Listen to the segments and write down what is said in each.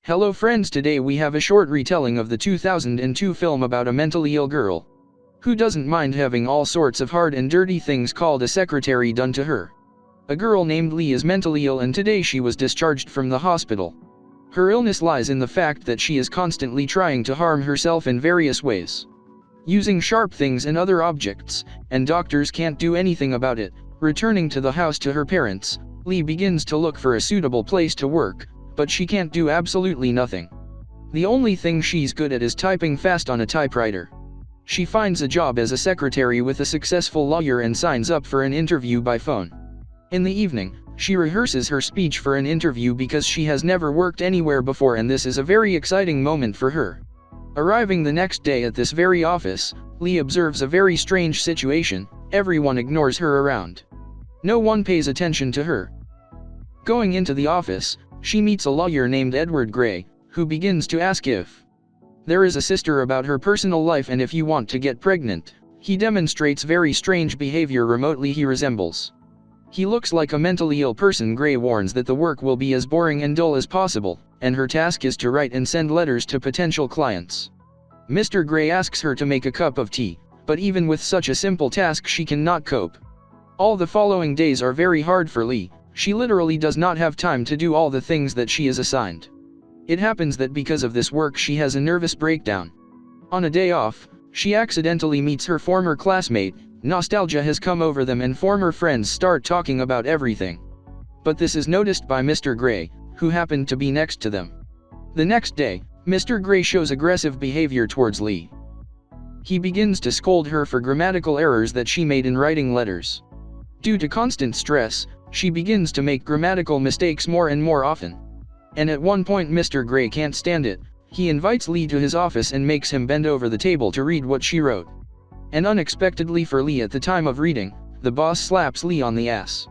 Hello friends, today we have a short retelling of the 2002 film about a mentally ill girl who doesn't mind having all sorts of hard and dirty things called a secretary done to her. A girl named Lee is mentally ill and today she was discharged from the hospital. Her illness lies in the fact that she is constantly trying to harm herself in various ways, using sharp things and other objects, and doctors can't do anything about it. Returning to the house to her parents, Lee begins to look for a suitable place to work, but she can't do absolutely nothing. The only thing she's good at is typing fast on a typewriter. She finds a job as a secretary with a successful lawyer and signs up for an interview by phone. In the evening, she rehearses her speech for an interview because she has never worked anywhere before, and this is a very exciting moment for her. Arriving the next day at this very office, Lee observes a very strange situation. Everyone ignores her around. No one pays attention to her. Going into the office, she meets a lawyer named Edward Gray, who begins to ask if there is a sister about her personal life and if you want to get pregnant. He demonstrates very strange behavior. Remotely he resembles. He looks like a mentally ill person. Gray warns that the work will be as boring and dull as possible, and her task is to write and send letters to potential clients. Mr. Gray asks her to make a cup of tea, but even with such a simple task she cannot cope. All the following days are very hard for Lee. She literally does not have time to do all the things that she is assigned. It happens that because of this work she has a nervous breakdown. On a day off, she accidentally meets her former classmate. Nostalgia has come over them and former friends start talking about everything. But this is noticed by Mr. Gray, who happened to be next to them. The next day, Mr. Gray shows aggressive behavior towards Lee. He begins to scold her for grammatical errors that she made in writing letters. Due to constant stress, she begins to make grammatical mistakes more and more often. And at one point Mr. Gray can't stand it. He invites Lee to his office and makes him bend over the table to read what she wrote. And unexpectedly for Lee, at the time of reading, the boss slaps Lee on the ass.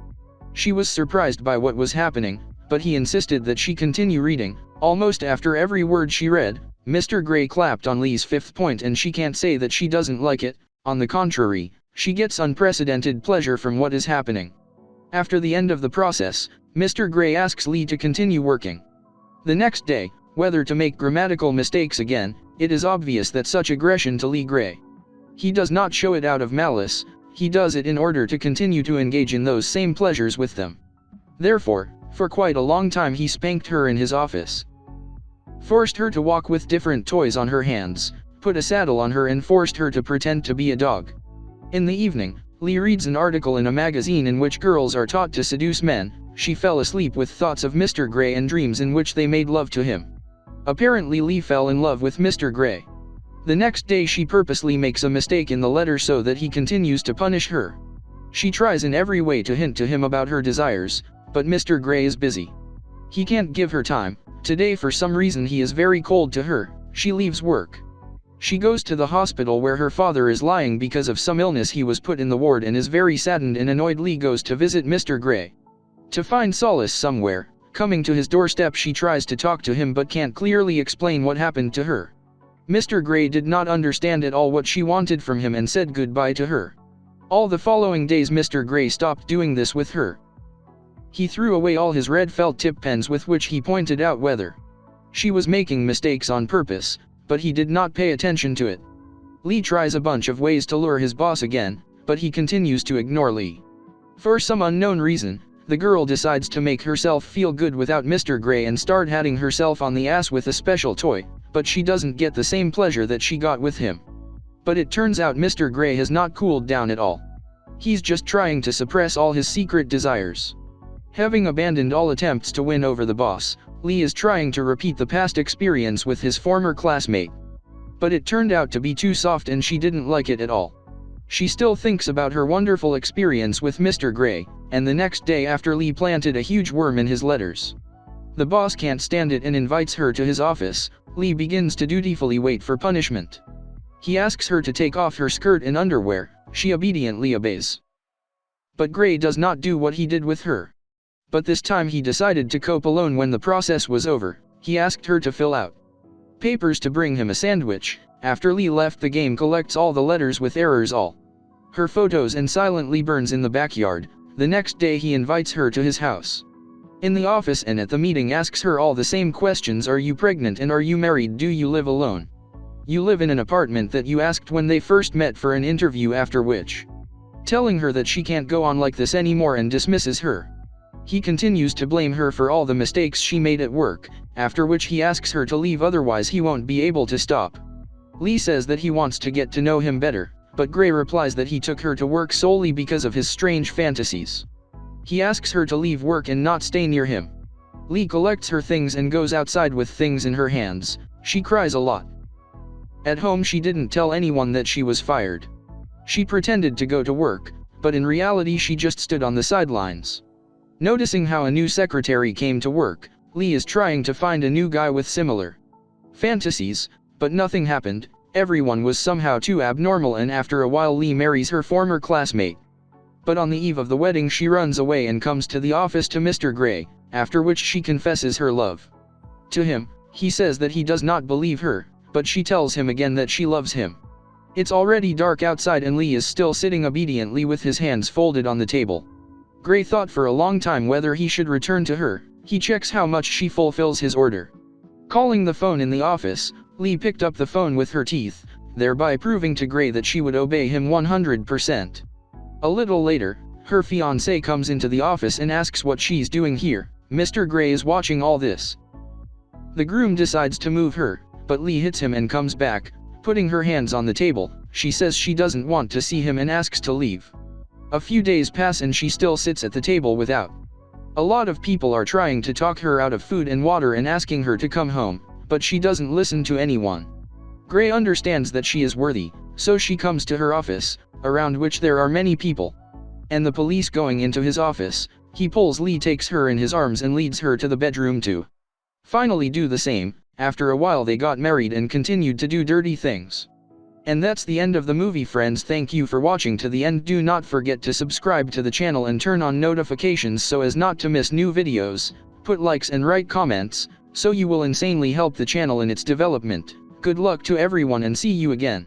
She was surprised by what was happening, but he insisted that she continue reading. Almost after every word she read, Mr. Gray clapped on Lee's fifth point and she can't say that she doesn't like it. On the contrary, she gets unprecedented pleasure from what is happening. After the end of the process, Mr. Gray asks Lee to continue working. The next day, whether to make grammatical mistakes again, it is obvious that such aggression to Lee Gray. He does not show it out of malice, he does it in order to continue to engage in those same pleasures with them. Therefore, for quite a long time he spanked her in his office. Forced her to walk with different toys on her hands, put a saddle on her and forced her to pretend to be a dog. In the evening, Lee reads an article in a magazine in which girls are taught to seduce men. She fell asleep with thoughts of Mr. Gray and dreams in which they made love to him. Apparently Lee fell in love with Mr. Gray. The next day she purposely makes a mistake in the letter so that he continues to punish her. She tries in every way to hint to him about her desires, but Mr. Gray is busy. He can't give her time. Today for some reason he is very cold to her. She leaves work. She goes to the hospital where her father is lying because of some illness. He was put in the ward and is very saddened and annoyed. Lee goes to visit Mr. Gray to find solace somewhere. Coming to his doorstep she tries to talk to him but can't clearly explain what happened to her. Mr. Gray did not understand at all what she wanted from him and said goodbye to her. All the following days Mr. Gray stopped doing this with her. He threw away all his red felt tip pens with which he pointed out whether she was making mistakes on purpose, but he did not pay attention to it. Lee tries a bunch of ways to lure his boss again, but he continues to ignore Lee. For some unknown reason, the girl decides to make herself feel good without Mr. Gray and start patting herself on the ass with a special toy, but she doesn't get the same pleasure that she got with him. But it turns out Mr. Gray has not cooled down at all. He's just trying to suppress all his secret desires. Having abandoned all attempts to win over the boss, Lee is trying to repeat the past experience with his former classmate. But it turned out to be too soft and she didn't like it at all. She still thinks about her wonderful experience with Mr. Gray, and the next day after Lee planted a huge worm in his letters. The boss can't stand it and invites her to his office. Lee begins to dutifully wait for punishment. He asks her to take off her skirt and underwear. She obediently obeys. But Gray does not do what he did with her. But this time he decided to cope alone. When the process was over, he asked her to fill out papers to bring him a sandwich. After Lee left, the game collects all the letters with errors all her photos and silently burns in the backyard. The next day he invites her to his house. in the office and at the meeting asks her all the same questions: are you pregnant and are you married? Do you live alone? You live in an apartment that you asked when they first met for an interview, after which telling her that she can't go on like this anymore and dismisses her. He continues to blame her for all the mistakes she made at work, after which he asks her to leave, otherwise he won't be able to stop. Lee says that he wants to get to know him better, but Gray replies that he took her to work solely because of his strange fantasies. He asks her to leave work and not stay near him. Lee collects her things and goes outside with things in her hands. She cries a lot. At home she didn't tell anyone that she was fired. She pretended to go to work, but in reality she just stood on the sidelines. Noticing how a new secretary came to work, Lee is trying to find a new guy with similar fantasies, but nothing happened. Everyone was somehow too abnormal, and after a while Lee marries her former classmate. But on the eve of the wedding she runs away and comes to the office to Mr. Gray, after which she confesses her love to him. He says that he does not believe her, but she tells him again that she loves him. It's already dark outside and Lee is still sitting obediently with his hands folded on the table. Gray thought for a long time whether he should return to her. He checks how much she fulfills his order. Calling the phone in the office, Lee picked up the phone with her teeth, thereby proving to Gray that she would obey him 100%. A little later, her fiancé comes into the office and asks what she's doing here. Mr. Gray is watching all this. The groom decides to move her, but Lee hits him and comes back, putting her hands on the table. She says she doesn't want to see him and asks to leave. A few days pass and she still sits at the table without. A lot of people are trying to talk her out of food and water and asking her to come home, but she doesn't listen to anyone. Gray understands that she is worthy, so she comes to her office, around which there are many people. And the police going into his office, he pulls Lee, takes her in his arms and leads her to the bedroom to finally do the same. After a while they got married and continued to do dirty things. And that's the end of the movie, friends. Thank you for watching to the end. Do not forget to subscribe to the channel and turn on notifications so as not to miss new videos. Put likes and write comments, so you will insanely help the channel in its development. Good luck to everyone and see you again.